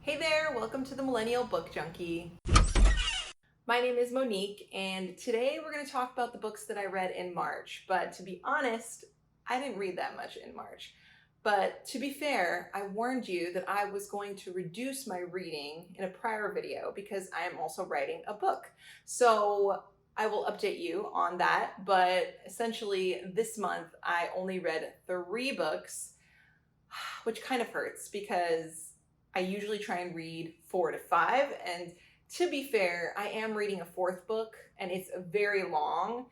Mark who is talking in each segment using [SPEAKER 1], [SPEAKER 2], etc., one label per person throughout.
[SPEAKER 1] Hey there, welcome to the Millennial Book Junkie. My name is Monique, and today we're going to talk about the books that I read in March. But to be honest, I didn't read that much in March. But to be fair, I warned you that I was going to reduce my reading in a prior video because I am also writing a book. So I will update you on that, but essentially this month I only read 3 books, which kind of hurts because I usually try and read 4 to 5, and to be fair, I am reading a 4th book and it's very long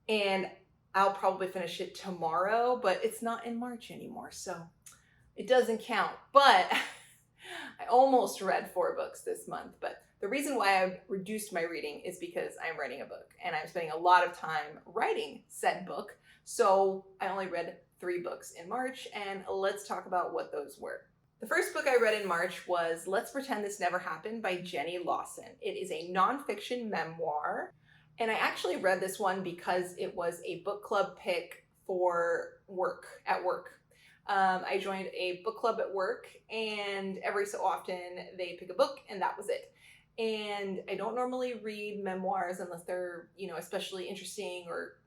[SPEAKER 1] and I'll probably finish it tomorrow, but it's not in March anymore, so it doesn't count. But I almost read 4 books this month, but the reason why I've reduced my reading is because I'm writing a book and I'm spending a lot of time writing said book. So I only read 3 books in March, and let's talk about what those were. The first book I read in March was Let's Pretend This Never Happened by Jenny Lawson. It is a nonfiction memoir, and I actually read this one because it was a book club pick for at work. I joined a book club at work, and every so often they pick a book, and that was it. And I don't normally read memoirs unless they're, especially interesting or,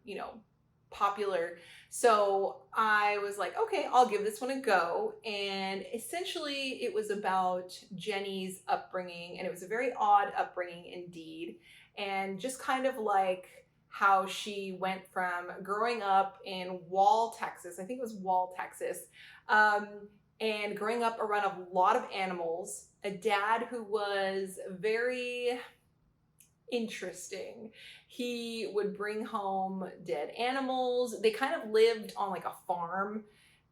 [SPEAKER 1] popular. So I was like, okay, I'll give this one a go. And essentially it was about Jenny's upbringing, and it was a very odd upbringing indeed. And just kind of like how she went from growing up in Wall, Texas, I think it was Wall, Texas, and growing up around a lot of animals, a dad who was very interesting. He would bring home dead animals. They kind of lived on like a farm,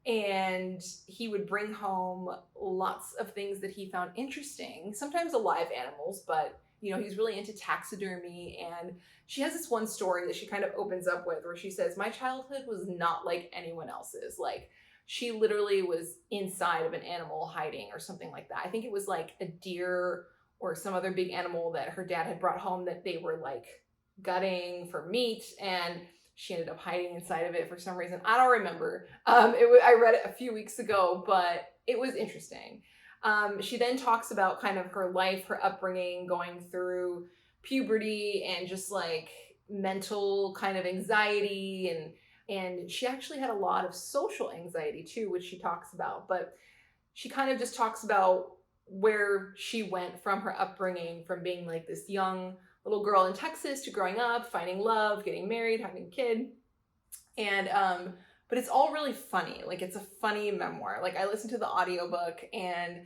[SPEAKER 1] and he would bring home lots of things that he found interesting, sometimes alive animals, but he's really into taxidermy. And she has this one story that she kind of opens up with where she says, my childhood was not like anyone else's. Like, she literally was inside of an animal hiding or something like that. I think it was like a deer or some other big animal that her dad had brought home that they were like gutting for meat, and she ended up hiding inside of it for some reason. I don't remember. I read it a few weeks ago, but it was interesting. She then talks about kind of her life, her upbringing, going through puberty and just like mental kind of anxiety, and she actually had a lot of social anxiety too, which she talks about. But she kind of just talks about where she went from her upbringing, from being like this young little girl in Texas to growing up, finding love, getting married, having a kid. And but it's all really funny. Like, it's a funny memoir. Like, I listened to the audiobook, and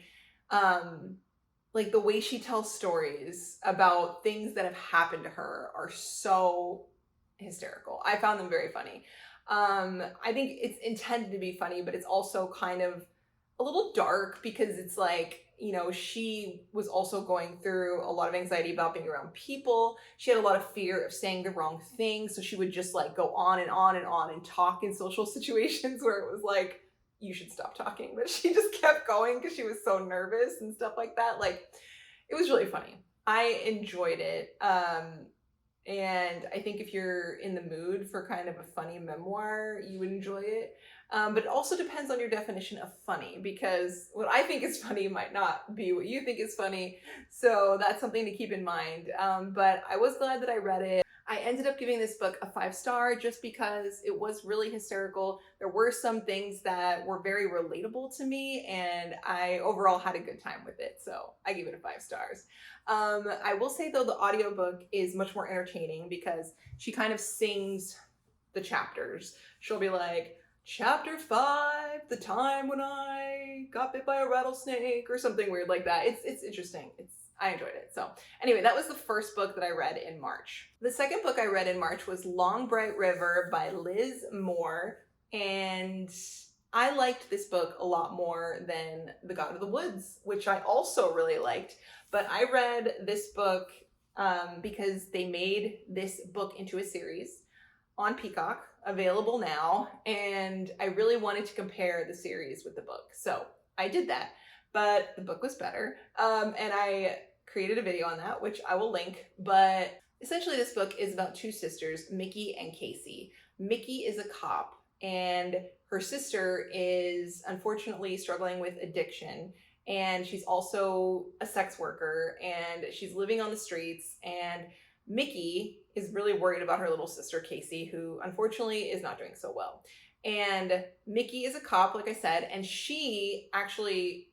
[SPEAKER 1] like the way she tells stories about things that have happened to her are so hysterical. I found them very funny. I think it's intended to be funny, but it's also kind of a little dark because it's like, she was also going through a lot of anxiety about being around people. She had a lot of fear of saying the wrong thing, so she would just like go on and on and on and talk in social situations where it was like, you should stop talking, but she just kept going because she was so nervous and stuff like that. Like, it was really funny. I enjoyed it. And I think if you're in the mood for kind of a funny memoir, you would enjoy it. But it also depends on your definition of funny, because what I think is funny might not be what you think is funny. So that's something to keep in mind. But I was glad that I read it. I ended up giving this book a 5-star just because it was really hysterical. There were some things that were very relatable to me, and I overall had a good time with it. So I gave it a 5 stars. I will say though, the audiobook is much more entertaining because she kind of sings the chapters. She'll be like, Chapter 5, the time when I got bit by a rattlesnake, or something weird like that. It's interesting. I enjoyed it. So anyway, that was the first book that I read in March. The second book I read in March was Long Bright River by Liz Moore, and I liked this book a lot more than The God of the Woods, which I also really liked. But I read this book because they made this book into a series on Peacock, available now, and I really wanted to compare the series with the book. So I did that, but the book was better. And I created a video on that, which I will link. But essentially this book is about 2 sisters, Mickey and Casey. Mickey is a cop, and her sister is unfortunately struggling with addiction. and she's also a sex worker, and she's living on the streets. And Mickey is really worried about her little sister Casey, who unfortunately is not doing so well. And Mickey is a cop, like I said, and she actually,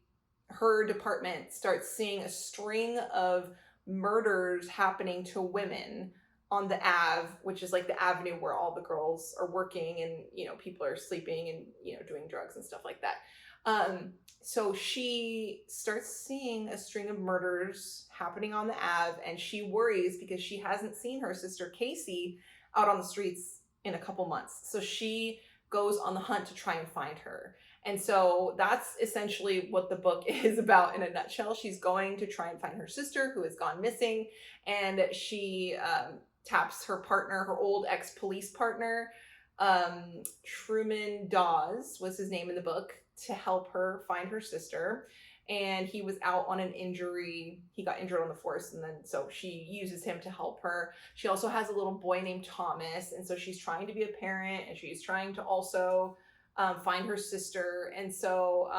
[SPEAKER 1] her department starts seeing a string of murders happening to women on the Ave, which is like the avenue where all the girls are working and, you know, people are sleeping and, you know, doing drugs and stuff like that. So she starts seeing a string of murders happening on the Ave, and she worries because she hasn't seen her sister Casey out on the streets in a couple months. So she goes on the hunt to try and find her. And so that's essentially what the book is about in a nutshell. She's going to try and find her sister who has gone missing, and she taps her partner, her old ex-police partner, Truman Dawes was his name in the book, to help her find her sister. And he was out on an injury. He got injured on the force, and then so she uses him to help her. She also has a little boy named Thomas, and so she's trying to be a parent, and she's trying to also find her sister. And so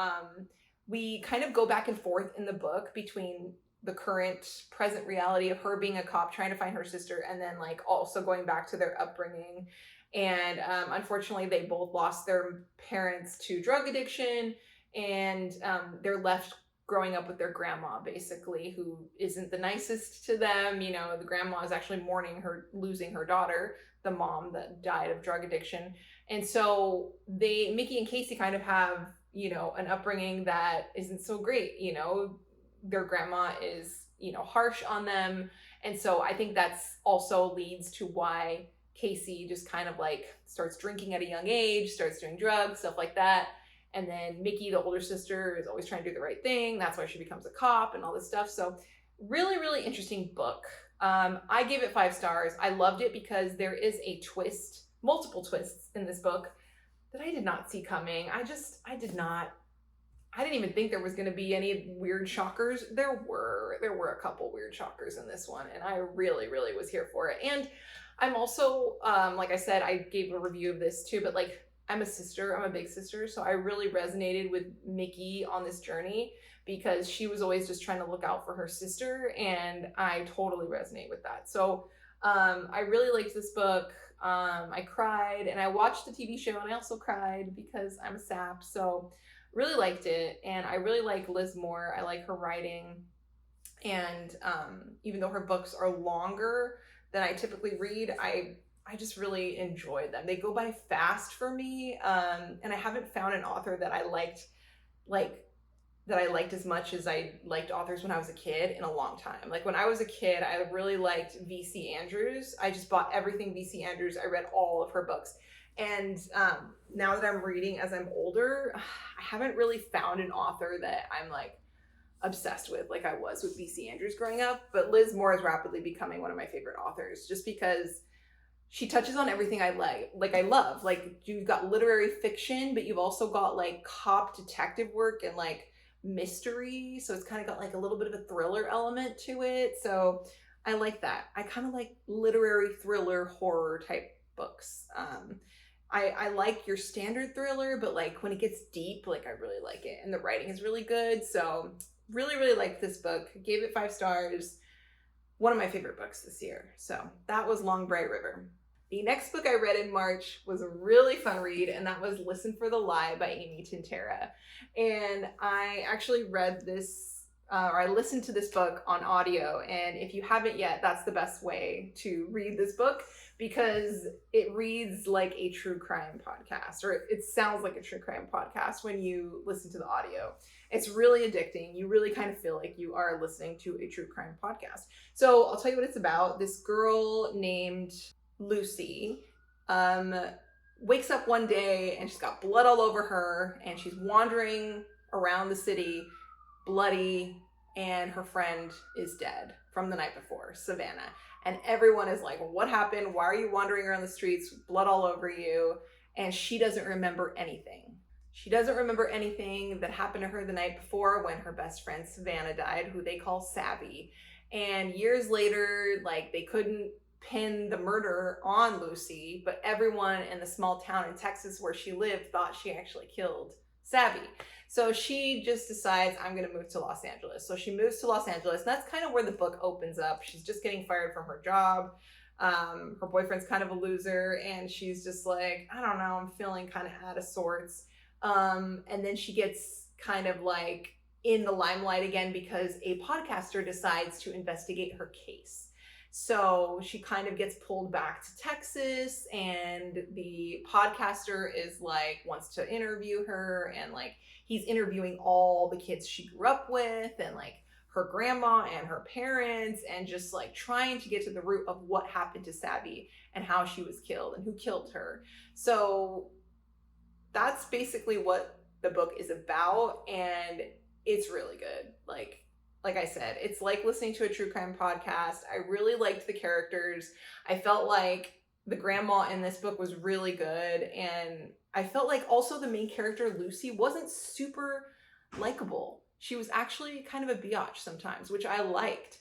[SPEAKER 1] we kind of go back and forth in the book between the current present reality of her being a cop trying to find her sister, and then like also going back to their upbringing. And unfortunately, they both lost their parents to drug addiction, and they're left growing up with their grandma, basically, who isn't the nicest to them. You know, the grandma is actually mourning her losing her daughter, the mom that died of drug addiction. And so Mickey and Casey kind of have, you know, an upbringing that isn't so great. You know, their grandma is, you know, harsh on them. And so I think that's also leads to why Casey just kind of like starts drinking at a young age, starts doing drugs, stuff like that. And then Mickey, the older sister, is always trying to do the right thing. That's why she becomes a cop and all this stuff. So really, really interesting book. I gave it 5 stars. I loved it because there is a twist, multiple twists in this book that I did not see coming. I didn't even think there was going to be any weird shockers. There were a couple weird shockers in this one, and I really, really was here for it. And I'm also, like I said, I gave a review of this too, but like, I'm a big sister, so I really resonated with Mickey on this journey because she was always just trying to look out for her sister, and I totally resonate with that. So I really liked this book. I cried, and I watched the TV show, and I also cried because I'm a sap. So really liked it, and I really like Liz Moore. I like her writing, and even though her books are longer than I typically read, I just really enjoy them. They go by fast for me, and I haven't found an author that I liked as much as I liked authors when I was a kid in a long time. Like when I was a kid, I really liked V.C. Andrews. I just bought everything V.C. Andrews. I read all of her books. And now that I'm reading as I'm older, I haven't really found an author that I'm like obsessed with like I was with V.C. Andrews growing up. But Liz Moore is rapidly becoming one of my favorite authors just because she touches on everything I I love. Like you've got literary fiction, but you've also got like cop detective work and like mystery. So it's kind of got like a little bit of a thriller element to it. So I like that. I kind of like literary thriller horror type books. I like your standard thriller, but like when it gets deep, like I really like it. And the writing is really good. So really, really liked this book. Gave it 5 stars. One of my favorite books this year. So that was Long Bright River. The next book I read in March was a really fun read, and that was Listen for the Lie by Amy Tintera. And I actually read this, or I listened to this book on audio. And if you haven't yet, that's the best way to read this book because it reads like a true crime podcast, or it sounds like a true crime podcast when you listen to the audio. It's really addicting. You really kind of feel like you are listening to a true crime podcast. So I'll tell you what it's about. This girl named Lucy wakes up one day and she's got blood all over her, and she's wandering around the city bloody, and her friend is dead from the night before, Savannah. And everyone is like, what happened? Why are you wandering around the streets, blood all over you? And she doesn't remember anything. She doesn't remember anything that happened to her the night before when her best friend Savannah died, who they call Savvy. And years later, like they couldn't pin the murder on Lucy, but everyone in the small town in Texas where she lived thought she actually killed savvy. So she just decides, I'm going to move to Los Angeles. So she moves to Los Angeles. And that's kind of where the book opens up. She's just getting fired from her job. Her boyfriend's kind of a loser. And she's just like, I don't know, I'm feeling kind of out of sorts. And then she gets kind of like in the limelight again because a podcaster decides to investigate her case. So she kind of gets pulled back to Texas, and the podcaster is like, wants to interview her, and like he's interviewing all the kids she grew up with and like her grandma and her parents, and just like trying to get to the root of what happened to Savvy and how she was killed and who killed her. So that's basically what the book is about, and it's really good. Like I said, it's like listening to a true crime podcast. I really liked the characters. I felt like the grandma in this book was really good. And I felt like also the main character, Lucy, wasn't super likable. She was actually kind of a biatch sometimes, which I liked.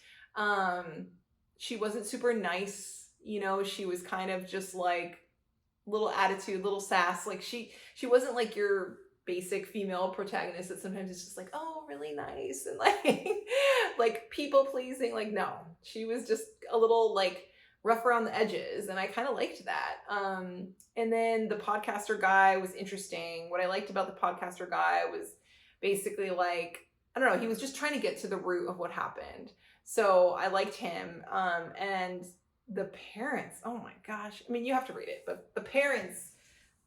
[SPEAKER 1] She wasn't super nice. You know, she was kind of just like little attitude, little sass. Like she wasn't like your basic female protagonist that sometimes it's just like, oh, really nice and like like people pleasing. Like, no, she was just a little like rough around the edges, and I kind of liked that. And then the podcaster guy was interesting. What I liked about the podcaster guy was basically like, I don't know, he was just trying to get to the root of what happened. So I liked him. And the parents, oh my gosh, I mean, you have to read it, but the parents,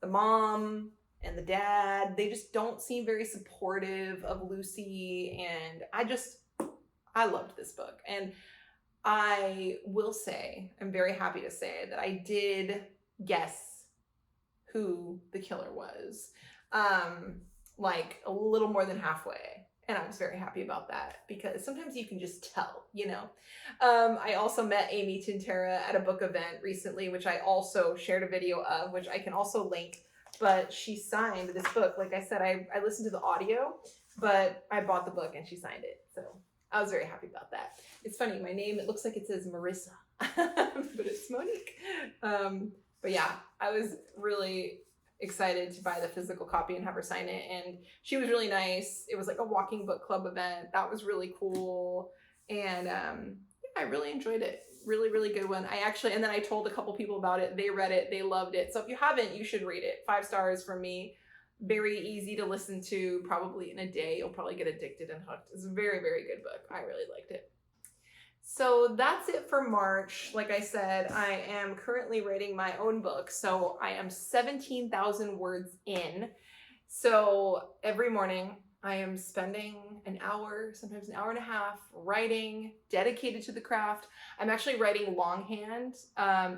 [SPEAKER 1] the mom and the dad, they just don't seem very supportive of Lucy. And I loved this book. And I will say, I'm very happy to say that I did guess who the killer was, like a little more than halfway. And I was very happy about that because sometimes you can just tell, you know. I also met Amy Tintera at a book event recently, which I also shared a video of, which I can also link. But she signed this book. Like I said, I listened to the audio, but I bought the book and she signed it. So I was very happy about that. It's funny, my name, it looks like it says Marissa, but it's Monique. But yeah, I was really excited to buy the physical copy and have her sign it. And she was really nice. It was like a walking book club event. That was really cool. And yeah, I really enjoyed it. Really, really good one. And then I told a couple people about it. They read it. They loved it. So if you haven't, you should read it. 5 stars from me. Very easy to listen to. Probably in a day, you'll probably get addicted and hooked. It's a very, very good book. I really liked it. So that's it for March. Like I said, I am currently writing my own book. So I am 17,000 words in. So every morning I am spending an hour, sometimes an hour and a half, writing, dedicated to the craft. I'm actually writing longhand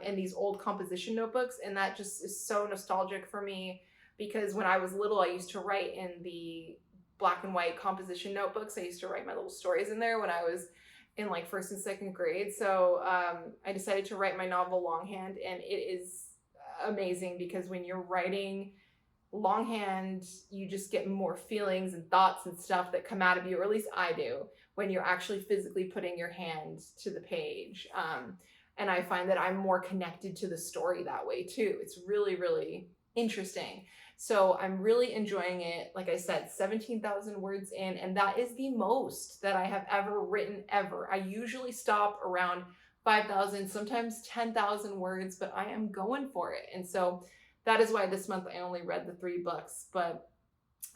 [SPEAKER 1] in these old composition notebooks, and that just is so nostalgic for me because when I was little, I used to write in the black and white composition notebooks. I used to write my little stories in there when I was in like 1st and 2nd grade. So I decided to write my novel longhand, and it is amazing because when you're writing longhand, you just get more feelings and thoughts and stuff that come out of you, or at least I do, when you're actually physically putting your hand to the page. And I find that I'm more connected to the story that way too. It's really, really interesting. So I'm really enjoying it. Like I said, 17,000 words in, and that is the most that I have ever written ever. I usually stop around 5,000, sometimes 10,000 words, but I am going for it. And so that is why this month I only read the 3 books, but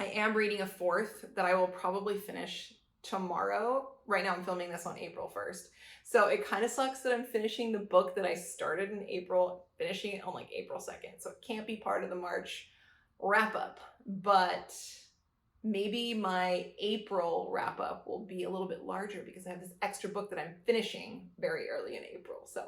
[SPEAKER 1] I am reading a 4th that I will probably finish tomorrow. Right now I'm filming this on April 1st. So it kind of sucks that I'm finishing the book that I started in April, finishing it on like April 2nd. So it can't be part of the March wrap up, but maybe my April wrap up will be a little bit larger because I have this extra book that I'm finishing very early in April. So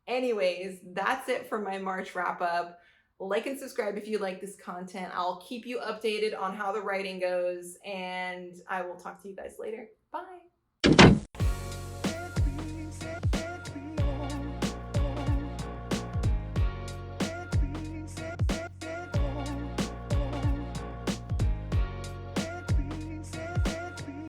[SPEAKER 1] anyways, that's it for my March wrap up. Like and subscribe if you like this content. I'll keep you updated on how the writing goes, and I will talk to you guys later. Bye.